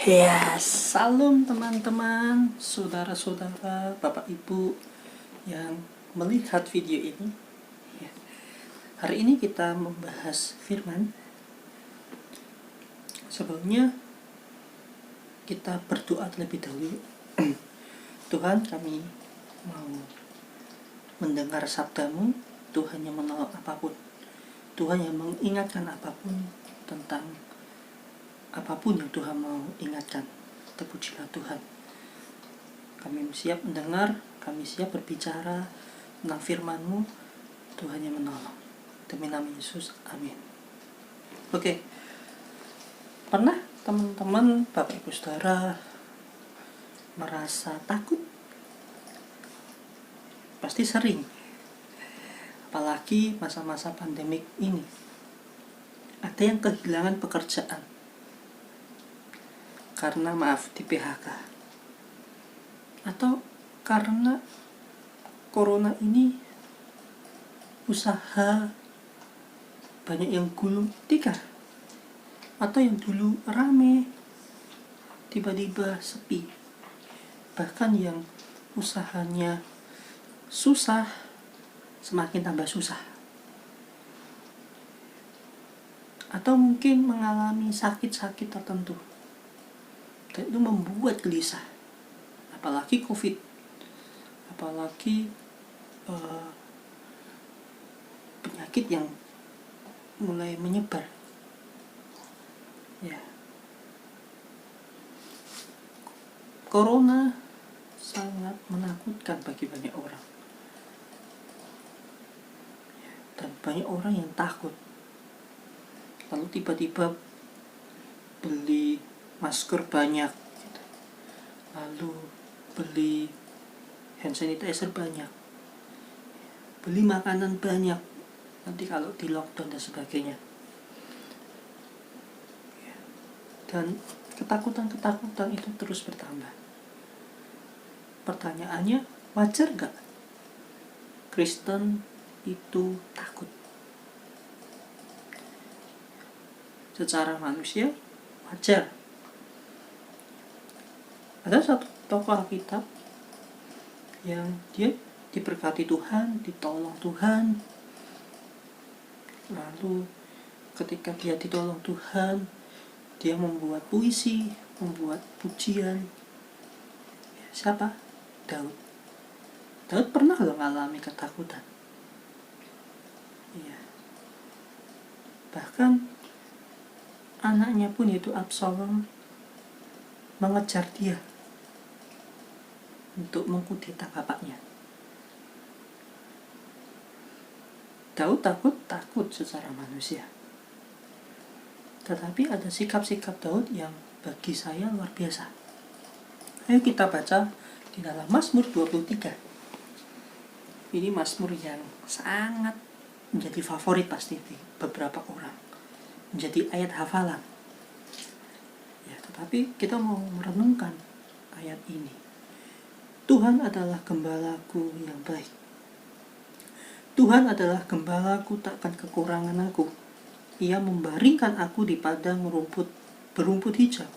Ya, salam teman-teman, saudara-saudara, bapak ibu yang melihat video ini. Ya, hari ini kita membahas firman. Sebelumnya kita berdoa terlebih dahulu. Tuhan, kami mau mendengar sabdamu. Tuhan yang menolong apapun, Tuhan yang mengingatkan apapun tentang apapun yang Tuhan mau ingatkan. Terpujilah Tuhan. Kami siap mendengar, kami siap berbicara tentang firman-Mu. Tuhan yang menolong. Demi nama Yesus, amin. Oke. Pernah teman-teman, Bapak Ibu Saudara merasa takut? Pasti sering. Apalagi masa-masa pandemik ini. Ada yang kehilangan pekerjaan karena di PHK. Atau karena corona ini usaha banyak yang gulung tikar. Atau yang dulu rame tiba-tiba sepi. Bahkan yang usahanya susah semakin tambah susah. Atau mungkin mengalami sakit-sakit tertentu. Dan itu membuat gelisah. Apalagi COVID. Apalagi penyakit yang mulai menyebar. Ya. Corona sangat menakutkan bagi banyak orang. Dan banyak orang yang takut. Lalu tiba-tiba beli masker banyak, lalu beli hand sanitizer banyak, beli makanan banyak, nanti kalau di lockdown dan sebagainya. Dan ketakutan-ketakutan itu terus bertambah. Pertanyaannya, wajar gak Kristen itu takut? Secara manusia wajar. Ada satu tokoh Alkitab yang dia diberkati Tuhan, ditolong Tuhan. Lalu ketika dia ditolong Tuhan, dia membuat puisi, membuat pujian. Siapa? Daud. Daud pernah mengalami ketakutan. Iya. Bahkan anaknya pun yaitu Absalom mengejar dia untuk mengkudeta bapaknya. Daud takut secara manusia. Tetapi ada sikap-sikap Daud yang bagi saya luar biasa. Ayo kita baca di dalam Mazmur 23. Ini Mazmur yang sangat menjadi favorit pasti di beberapa orang. Menjadi ayat hafalan. Ya, tetapi kita mau merenungkan ayat ini. Tuhan adalah gembalaku yang baik. Tuhan adalah gembalaku, takkan kekurangan aku. Ia membaringkan aku di padang berumput hijau.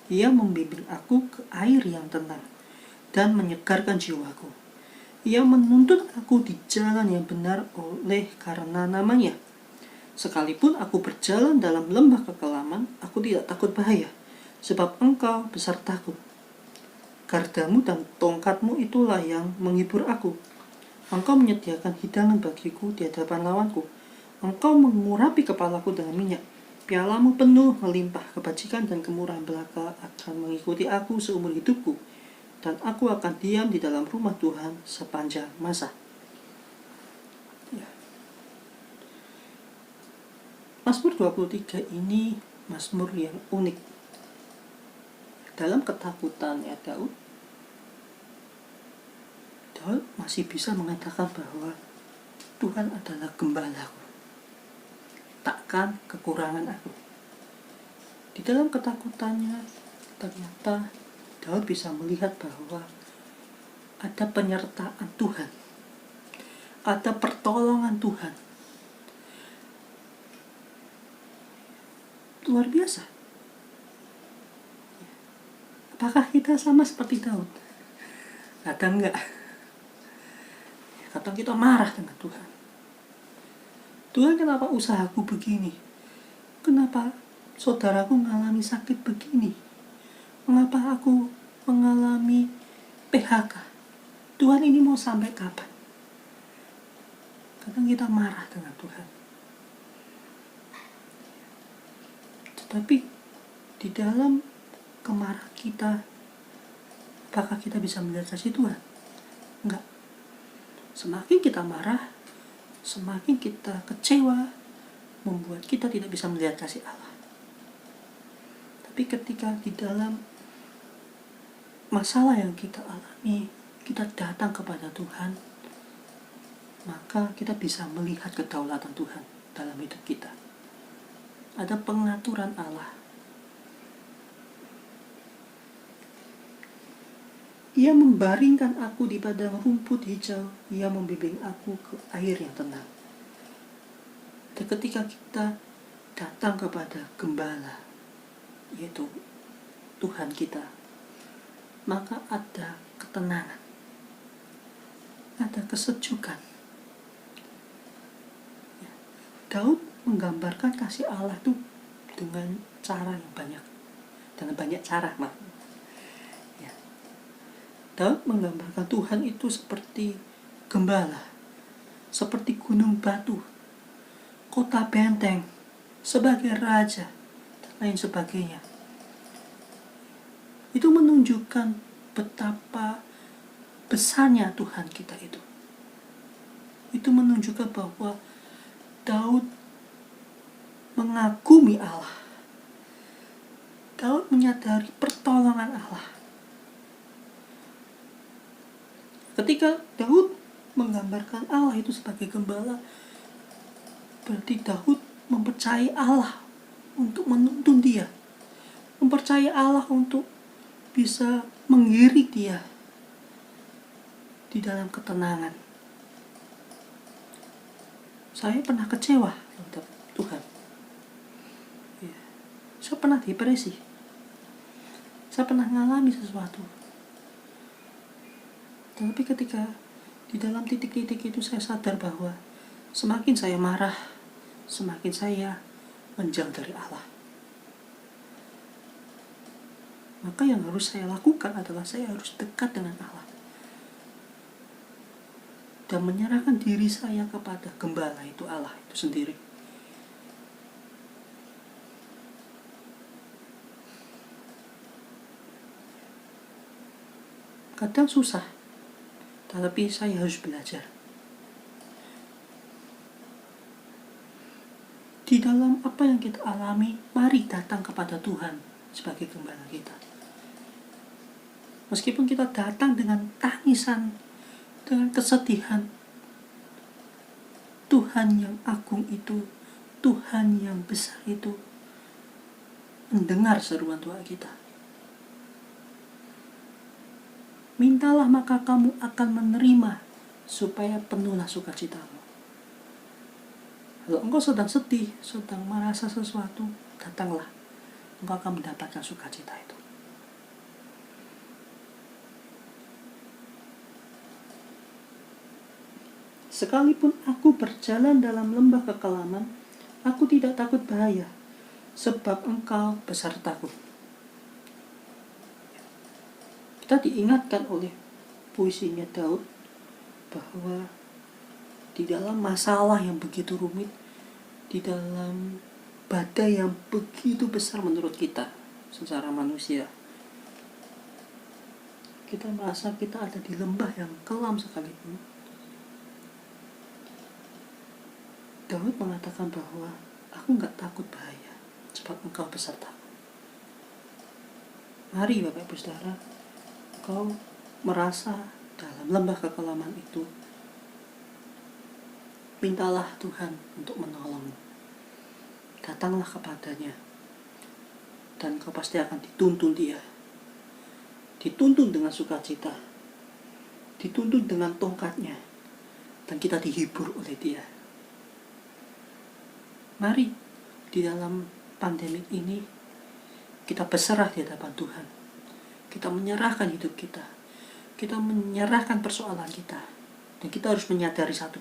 Ia membimbing aku ke air yang tenang dan menyegarkan jiwaku. Ia menuntun aku di jalan yang benar oleh karena namanya. Sekalipun aku berjalan dalam lembah kekelaman, aku tidak takut bahaya, sebab Engkau besertaku. Gardamu dan tongkatmu itulah yang menghibur aku. Engkau menyediakan hidangan bagiku di hadapan lawanku. Engkau mengurapi kepalaku dengan minyak. Pialamu penuh melimpah, kebajikan dan kemurahan belaka akan mengikuti aku seumur hidupku. Dan aku akan diam di dalam rumah Tuhan sepanjang masa. Ya. Mazmur 23 ini Mazmur yang unik. Dalam ketakutannya Daud masih bisa mengatakan bahwa Tuhan adalah gembalaku. Takkan kekurangan aku. Di dalam ketakutannya ternyata Daud bisa melihat bahwa ada penyertaan Tuhan, ada pertolongan Tuhan. Luar biasa. Apakah kita sama seperti Daud? Kadang enggak. Kadang kita marah dengan Tuhan. Tuhan, kenapa usahaku begini? Kenapa saudaraku mengalami sakit begini? Mengapa aku mengalami PHK? Tuhan, ini mau sampai kapan? Kadang kita marah dengan Tuhan. Tetapi di dalam kemarahan kita, apakah kita bisa melihat kasih Tuhan? Enggak. Semakin kita marah, semakin kita kecewa, membuat kita tidak bisa melihat kasih Allah. Tapi ketika di dalam masalah yang kita alami, kita datang kepada Tuhan, maka kita bisa melihat kedaulatan Tuhan dalam hidup kita. Ada pengaturan Allah. Ia membaringkan aku di padang rumput hijau, ia membimbing aku ke air yang tenang. Dan ketika kita datang kepada Gembala, yaitu Tuhan kita, maka ada ketenangan, ada kesejukan. Daud menggambarkan kasih Allah itu dengan cara yang banyak, dengan banyak cara. Ya. Daud menggambarkan Tuhan itu seperti gembala, seperti gunung batu, kota benteng, sebagai raja, dan lain sebagainya. Itu menunjukkan betapa besarnya Tuhan kita itu. Itu menunjukkan bahwa Daud mengagumi Allah. Daud menyadari pertolongan Allah. Ketika Daud menggambarkan Allah itu sebagai gembala, berarti Daud mempercayai Allah untuk menuntun dia, mempercayai Allah untuk bisa mengiring dia di dalam ketenangan. Saya pernah kecewa terhadap Tuhan. Saya pernah depresi. Saya pernah mengalami sesuatu. Tapi ketika di dalam titik-titik itu saya sadar bahwa semakin saya marah, semakin saya menjauh dari Allah. Maka yang harus saya lakukan adalah saya harus dekat dengan Allah. Dan menyerahkan diri saya kepada Gembala itu, Allah itu sendiri. Kadang susah, tetapi saya harus belajar. Di dalam apa yang kita alami, mari datang kepada Tuhan sebagai gembala kita. Meskipun kita datang dengan tangisan, dengan kesedihan, Tuhan yang agung itu, Tuhan yang besar itu, mendengar seruan doa kita. Mintalah maka kamu akan menerima, supaya penuhlah sukacitamu. Kalau engkau sedang sedih, sedang merasa sesuatu, datanglah. Engkau akan mendapatkan sukacita itu. Sekalipun aku berjalan dalam lembah kekelaman, aku tidak takut bahaya, sebab engkau besertaku. Kita diingatkan oleh puisinya Daud bahwa di dalam masalah yang begitu rumit, di dalam badai yang begitu besar menurut kita secara manusia, kita merasa kita ada di lembah yang kelam sekalipun, Daud mengatakan bahwa aku gak takut bahaya, sebab engkau besertaku. Mari Bapak Ibu Saudara, kau merasa dalam lembah kekelaman itu, mintalah Tuhan untuk menolongmu. Datanglah kepadanya, dan kau pasti akan dituntun dia. Dituntun dengan sukacita, dituntun dengan tongkatnya, dan kita dihibur oleh dia. Mari di dalam pandemik ini kita berserah di hadapan Tuhan. Kita menyerahkan hidup kita. Kita menyerahkan persoalan kita. Dan kita harus menyadari satu,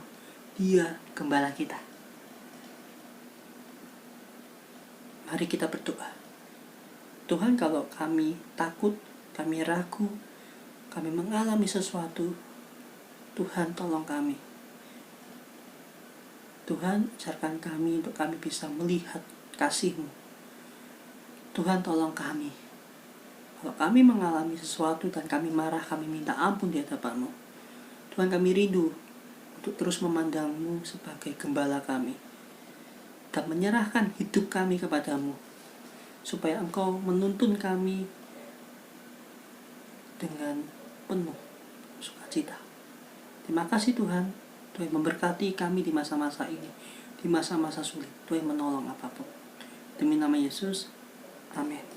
Dia gembala kita. Mari kita berdoa. Tuhan, kalau kami takut, kami ragu, kami mengalami sesuatu, Tuhan tolong kami. Tuhan, ajarkan kami untuk kami bisa melihat kasih-Mu. Tuhan, tolong kami. Kalau kami mengalami sesuatu dan kami marah, kami minta ampun di hadapan-Mu. Tuhan, kami rindu untuk terus memandang-Mu sebagai gembala kami dan menyerahkan hidup kami kepadamu, supaya Engkau menuntun kami dengan penuh sukacita. Terima kasih Tuhan. Tuhan memberkati kami di masa-masa ini, di masa-masa sulit. Tuhan menolong apapun. Demi nama Yesus, amin.